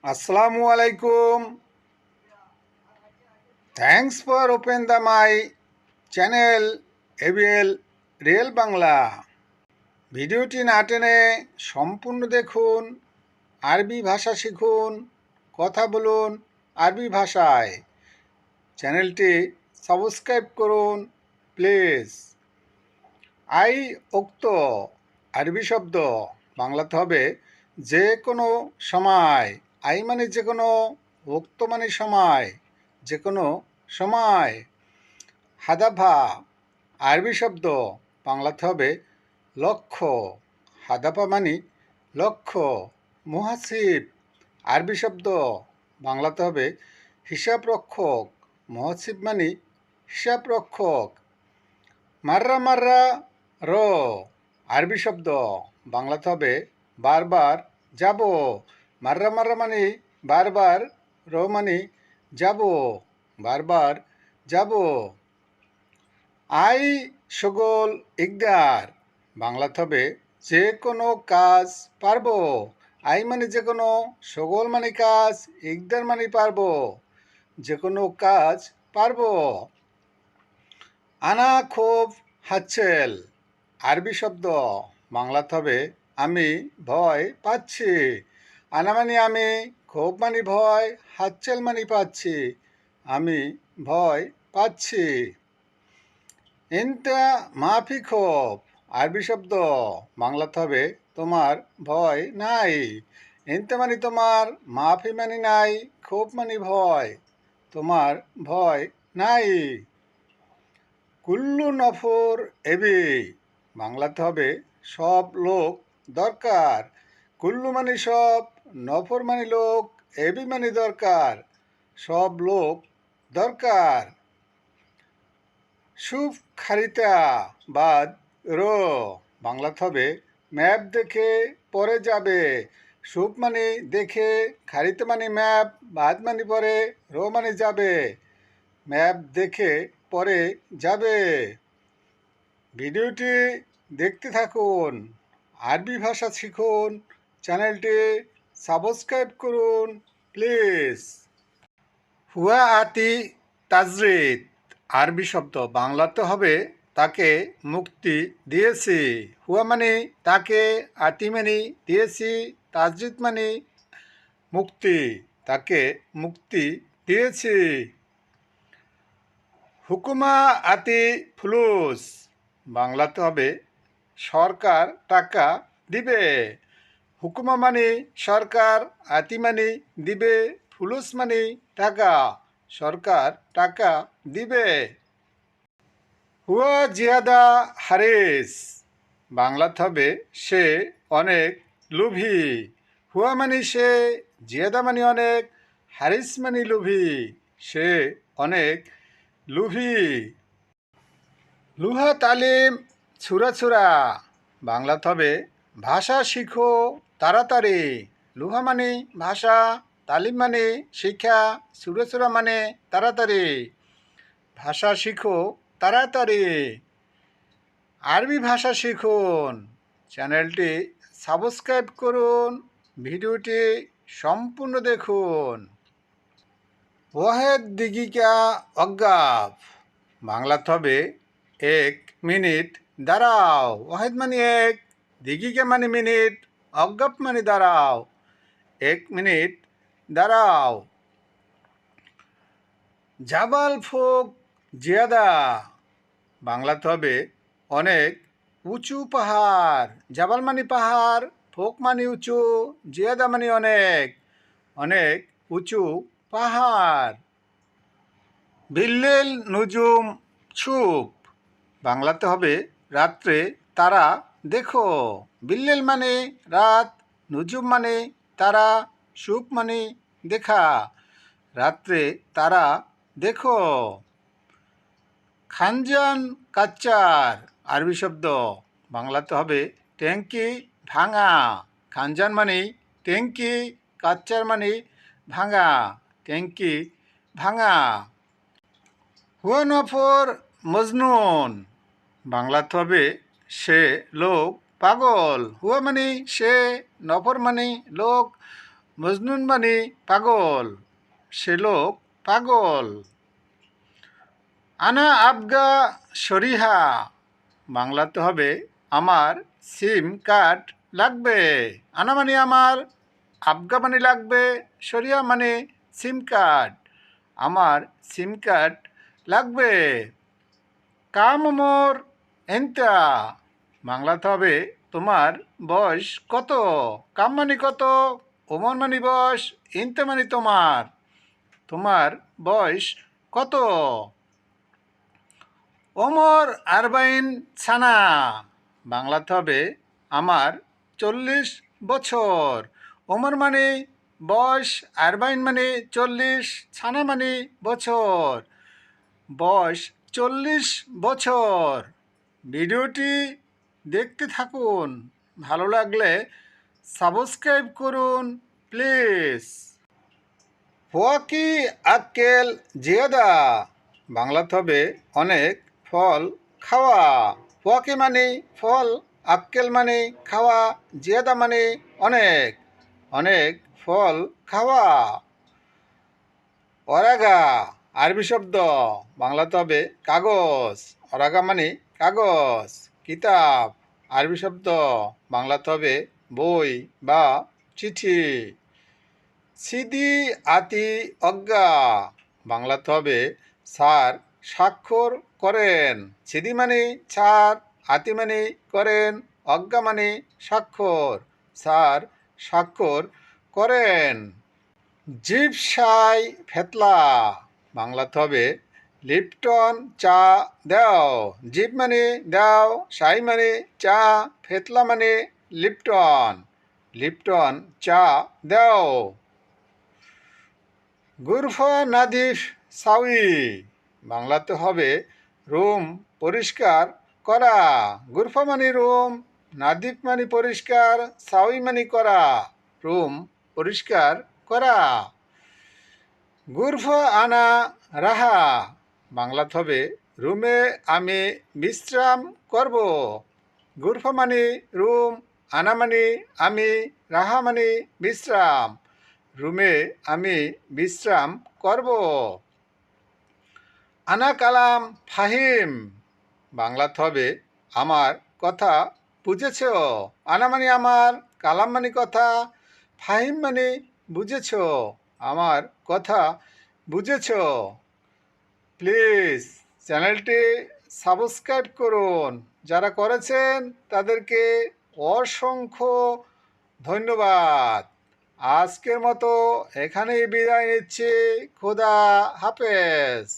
Assalamu alaikum. Thanks for open the my channel ABL real Bangla. ভিডিওটি না টেনে সম্পূর্ণ দেখুন, আরবি ভাষা শিখুন, কথা বলুন আরবি ভাষায়। চ্যানেলটি সাবস্ক্রাইব করুন প্লিজ। আই উক্ত আরবি শব্দ বাংলাতে হবে যে কোনো সময়। আই মানে যে কোনো, উক্ত মানে সময়, যে কোনো সময়। হাদাফা আরবি শব্দ বাংলাতে হবে লক্ষ্য। হাদাফা মানে লক্ষ্য। মুহাসিব আরবি শব্দ বাংলাতে হবে হিসাব রক্ষক। মুহাসিব মানে হিসাব রক্ষক। মাররা মাররা র আরবি শব্দ বাংলাতে হবে বারবার যাব। মাররা মাররা মানে বারবার, র মানে যাব, বারবার যাব। আই সগোল ইকদার বাংলাতে হবে যে কোনো কাজ পারবো। আই মানে যে কোনো, সগোল মানে কাজ, ইকদার মানে পারবো, যে কোনো কাজ পারবো। আনা খুব হাচ্ছেল আরবি শব্দ বাংলাতে হবে আমি ভয় পাচ্ছি। আনা মানে আমি, খুব মানে ভয়, হাচ্ছেল মানে পাচ্ছি, আমি ভয় পাচ্ছি। ইনতা মাফি খোফ আরবি শব্দ বাংলাতে হবে তোমার ভয় নাই। ইনতা মানে তোমার, মাফি মানে নাই, খোফ মানে ভয়, তোমার ভয় নাই। কুল্লু নফর এবি বাংলাতে হবে সব লোক দরকার। কুল্লু মানে সব, নফর মানে লোক, এবি মানে দরকার, সব লোক দরকার। সুফ খারিতা বাদ র বাংলাতে হবে ম্যাপ দেখে পরে যাবে। সুফ মানে দেখে, খারিতে মানে ম্যাপ, বাদ মানে পরে, র মানে যাবে। ম্যাপ দেখে পরে যাবে। ভিডিওটি দেখতে থাকুন, আরবি ভাষা শিখুন, চ্যানেলটি সাবস্ক্রাইব করুন প্লিজ। হুয়া আতি তাজরিদ আরবি শব্দ বাংলাতে হবে তাকে মুক্তি দিয়েছি। হুয়া মানে তাকে, আতি মানে দিয়েছি, তাজরিদ মানে মুক্তি, তাকে মুক্তি দিয়েছি। হুকুমা আতি ফুলুস বাংলাতে হবে সরকার টাকা দিবে। হুকুমা মানে সরকার, আতি মানে দিবে, ফুলুস মানে টাকা, সরকার টাকা দিবে। হুয়া জিয়াদা হারিস বাংলাতে হবে সে অনেক লোভী। হুয়া মানে সে, জিয়াদা মানে অনেক, হারিস মানে লোভী, সে অনেক লোভী। লুহা তালিম ছুরা ছুরা বাংলাতে হবে ভাষা শিখো তাড়াতাড়ি। লুহা মানে ভাষা, তালিম মানে শিক্ষা, ছুরা ছুরা মানে তাড়াতাড়ি, ভাষা শিখো তাড়াতাড়ি। আরবি ভাষা শিখুন, চ্যানেলটি সাবস্ক্রাইব করুন, ভিডিওটি সম্পূর্ণ দেখুন। ওয়াহেদ দিগিকা অজ্ঞাব বাংলাতে হবে এক মিনিট দাঁড়াও। ওয়াহেদ মানে এক, দিগিকা মানে মিনিট, অজ্ঞাব মানে দাঁড়াও, এক মিনিট দাঁড়াও। জাবাল ফোক জিয়াদা বাংলাতে হবে অনেক উঁচু পাহাড়। জাবাল মানে পাহাড়, ফোক মানে উঁচু, জিয়াদা মানে অনেক, অনেক উঁচু পাহাড়। বিল্লেল নুজুম ছুপ বাংলাতে হবে রাত্রে তারা দেখো। বিল্লেল মানে রাত, নুজুম মানে তারা, সুপ মানে দেখা, রাত্রে তারা দেখো। খানজান কাচ্চার আরবি শব্দ বাংলাতে হবে ট্যাঙ্কি ভাঙা। খানজান মানে ট্যাঙ্কি, কাচ্চার মানে ভাঙা, ট্যাঙ্কি ভাঙা। হুয়া নফর মজনুন বাংলাতে হবে সে লোক পাগল। হুয়া মানে সে, নফর মানে লোক, মজনুন মানে পাগল, সে লোক পাগল। আনা আবগা শরিহা, বাংলাতে হবে আমার সিম কার্ড লাগবে। আনা মানে আমার, আবগা মানে লাগবে, শরিয়া মানে সিম কার্ড, আমার সিম কার্ড লাগবে। কাম ওমর এন্তা, বাংলাতে হবে তোমার বয়স কত। কাম মানে কত, ওমর মানে বয়স, ইনতে মানে তোমার, তোমার বয়স কত। ওমর আরবাইন ছানা, বাংলাতে হবে আমার 40 বছর। ওমর মানে বয়স, আরবাইন মানে 40, ছানা মানে বছর, বয়স 40 বছর। ভিডিওটি দেখতে থাকুন, ভালো লাগলে সাবস্ক্রাইব করুন প্লিজ। ফোয়াকি আক্কেল জিয়াদা, বাংলাতে হবে অনেক ফল খাওয়া। ফোয়াকি মানে ফল, আক্কেল মানে খাওয়া, জিয়াদা মানে অনেক, অনেক ফল খাওয়া। অরাগা আরবি শব্দ, বাংলাতে হবে কাগজ। অরাগা মানে কাগজ। কিতাব আরবি শব্দ, বাংলাতে হবে বই বা চিঠি। সিদি আতি অজ্ঞা, বাংলাতে হবে স্যার স্বাক্ষর করেন। সিদি মানে স্যার, আতি মানে করেন, অজ্ঞা মানে স্বাক্ষর, স্যার স্বাক্ষর করেন। জিপ সাই ফেতলা, বাংলাতে হবে লিপটন চা দাও। জিপ মানে দাও, সাই মানে চা, ফেতলা মানে লিপটন, লিপটন চা দাও। গুরফা নাদিফ সাউই, বাংলাতে হবে রুম পরিষ্কার করা। গুরফা মানে রুম, নাদিফ মানে পরিষ্কার, সাউই মানে করা, রুম পরিষ্কার করা। গুরফা আনা রাহা, বাংলাতে হবে রুমে আমি বিশ্রাম করব। গুরফা মানে রুম, আনা মানে আমি, রাহা মানে বিশ্রাম, রুমে আমি বিশ্রাম করব। আনা কালাম ফাহিম, বাংলাতে হবে আমার কথা বুঝেছ। আনা মানে আমার, কালাম মানে কথা, ফাহিম মানে বুঝেছ, আমার কথা বুঝেছ। প্লিজ চ্যানেলটি সাবস্ক্রাইব করুন, যারা করেছেন তাদেরকে অসংখ্য ধন্যবাদ। আজকের মতো এখানেই বিদায় নিচ্ছি। খোদা হাফেজ।